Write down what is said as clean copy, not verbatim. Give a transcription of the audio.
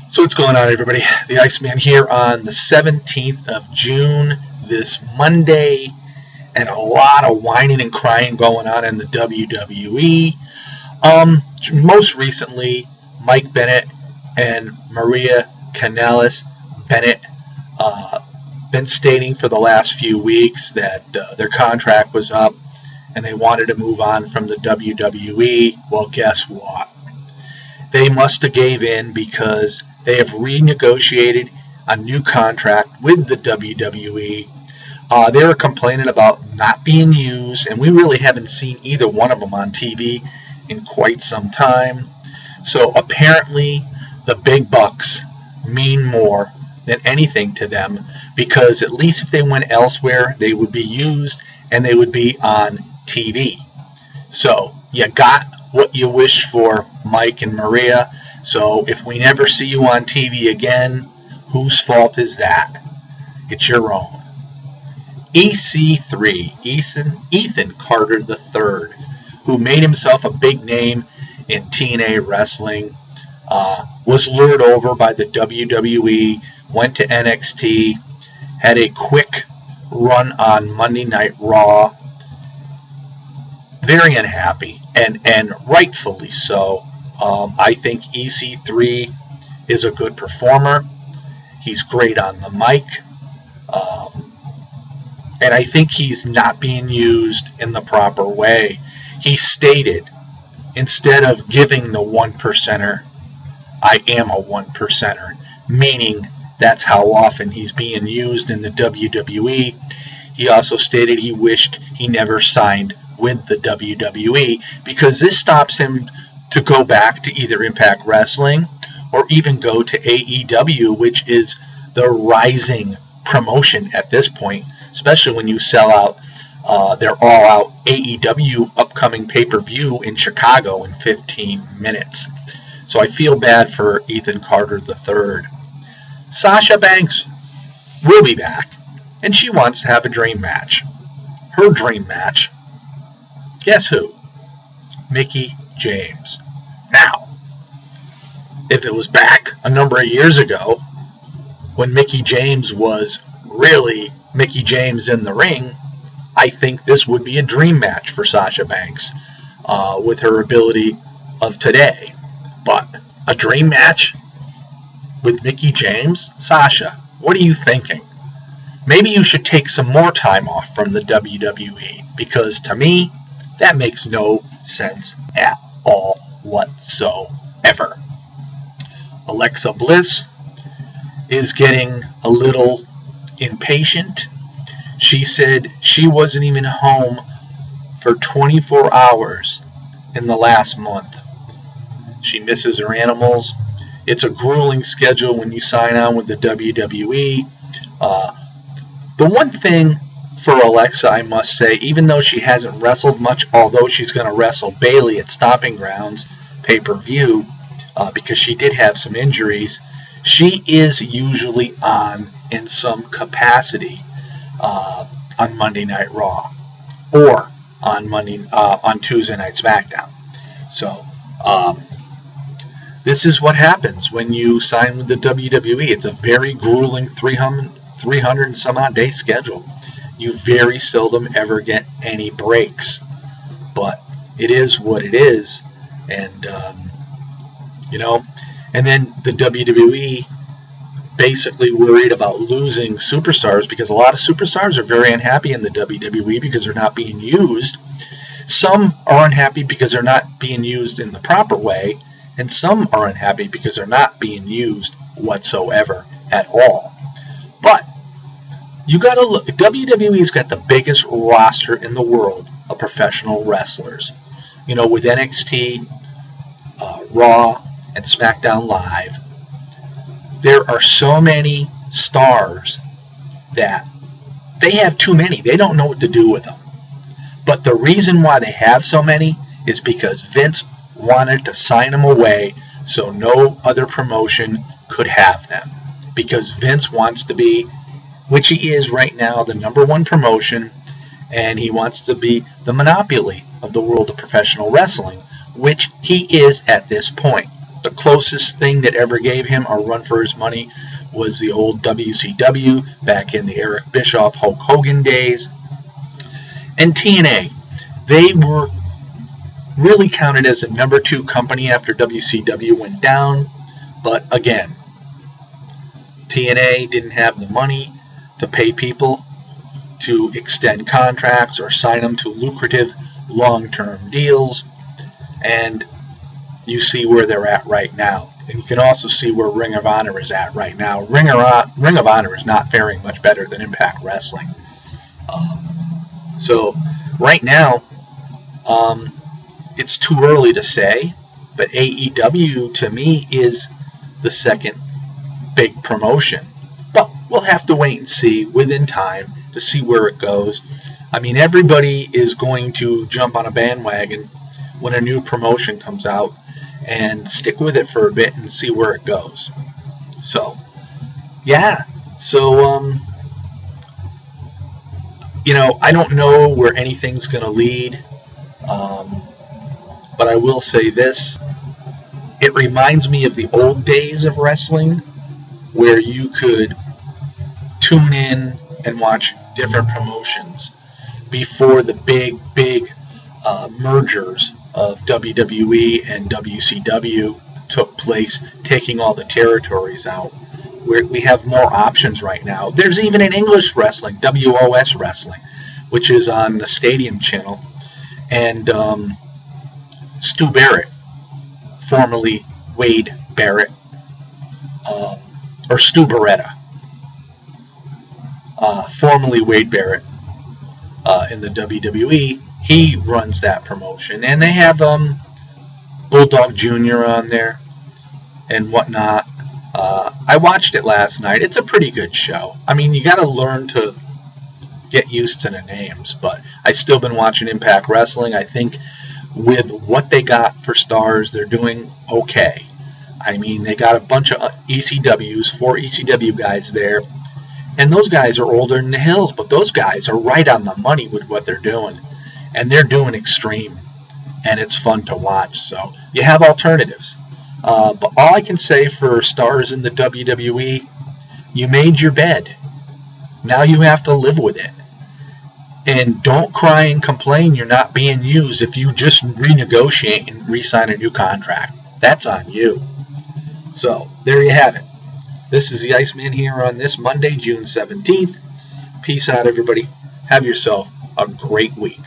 So what's going on, everybody? The Iceman here on the 17th of June, this Monday, and a lot of whining and crying going on in the WWE. Most recently, Mike Bennett and Maria Kanellis Bennett been stating for the last few weeks that their contract was up and they wanted to move on from the WWE. Well, guess what? They must have gave in because they have renegotiated a new contract with the WWE. They were complaining about not being used, and we really haven't seen either one of them on TV in quite some time. So apparently the big bucks mean more than anything to them, because at least if they went elsewhere, they would be used and they would be on TV. So you got what you wish for, Mike and Maria. So if we never see you on TV again, whose fault is that? It's your own. EC3, Ethan Carter III, who made himself a big name in TNA wrestling, was lured over by the WWE, went to NXT, had a quick run on Monday Night Raw. Very unhappy, and rightfully so. I think EC3 is a good performer. He's great on the mic. And I think he's not being used in the proper way. He stated, instead of giving the one percenter, I am a one percenter, meaning that's how often he's being used in the WWE. He also stated he wished he never signed with the WWE, because this stops him to go back to either Impact Wrestling or even go to AEW, which is the rising promotion at this point, especially when you sell out their all-out AEW upcoming pay-per-view in Chicago in 15 minutes. So I feel bad for Ethan Carter III. Sasha Banks will be back, and she wants to have a dream match. Her dream match. Guess who? Mickie James. Now, if it was back a number of years ago, when Mickie James was really Mickie James in the ring, I think this would be a dream match for Sasha Banks with her ability of today. But a dream match with Mickie James? Sasha, what are you thinking? Maybe you should take some more time off from the WWE, because to me, that makes no sense at all whatsoever. Alexa Bliss is getting a little impatient. She said she wasn't even home for 24 hours in the last month. She misses her animals. It's a grueling schedule when you sign on with the WWE. The one thing for Alexa, I must say, even though she hasn't wrestled much, although she's going to wrestle Bayley at Stomping Grounds pay-per-view, because she did have some injuries, she is usually on in some capacity on Monday Night Raw or on Tuesday Night SmackDown. So this is what happens when you sign with the WWE. It's a very grueling 300 and some odd day schedule. You very seldom ever get any breaks, but it is what it is. And and then the WWE basically worried about losing superstars, because a lot of superstars are very unhappy in the WWE because they're not being used. Some are unhappy because they're not being used in the proper way, and some are unhappy because they're not being used whatsoever at all. But you got to look. WWE's got the biggest roster in the world of professional wrestlers. With NXT, Raw, and SmackDown Live, there are so many stars that they have too many. They don't know what to do with them. But the reason why they have so many is because Vince wanted to sign them away so no other promotion could have them. Because Vince wants to be, which he is right now, the #1 promotion, and he wants to be the monopoly of the world of professional wrestling, which he is at this point. The closest thing that ever gave him a run for his money was the old WCW back in the Eric Bischoff, Hulk Hogan days. And TNA, they were really counted as a number 2 company after WCW went down. But again, TNA didn't have the money to pay people to extend contracts or sign them to lucrative long-term deals. And you see where they're at right now. And you can also see where Ring of Honor is at right now. Ring of Honor is not faring much better than Impact Wrestling. So right now, it's too early to say, but AEW to me is the second big promotion. But we'll have to wait and see within time to see where it goes. I mean, everybody is going to jump on a bandwagon when a new promotion comes out and stick with it for a bit and see where it goes. So, yeah. So, I don't know where anything's going to lead. But I will say this. It reminds me of the old days of wrestling where you could tune in and watch different promotions before the big mergers of WWE and WCW took place, taking all the territories out. We have more options right now. There's even an English wrestling, WOS Wrestling, which is on the Stadium channel. And Stu Barrett, formerly Wade Barrett, or Stu Barretta, formerly Wade Barrett in the WWE, he runs that promotion. And they have Bulldog Jr. on there and whatnot. I watched it last night. It's a pretty good show. I mean, you got to learn to get used to the names, but I still been watching Impact Wrestling. I think with what they got for stars, they're doing okay. I mean, they got a bunch of ECWs, 4 ECW guys there, and those guys are older than the hills, but those guys are right on the money with what they're doing, and they're doing extreme, and it's fun to watch. So you have alternatives. But all I can say for stars in the WWE, you made your bed. Now you have to live with it. And don't cry and complain you're not being used if you just renegotiate and re-sign a new contract. That's on you. So, there you have it. This is the Iceman here on this Monday, June 17th. Peace out, everybody. Have yourself a great week.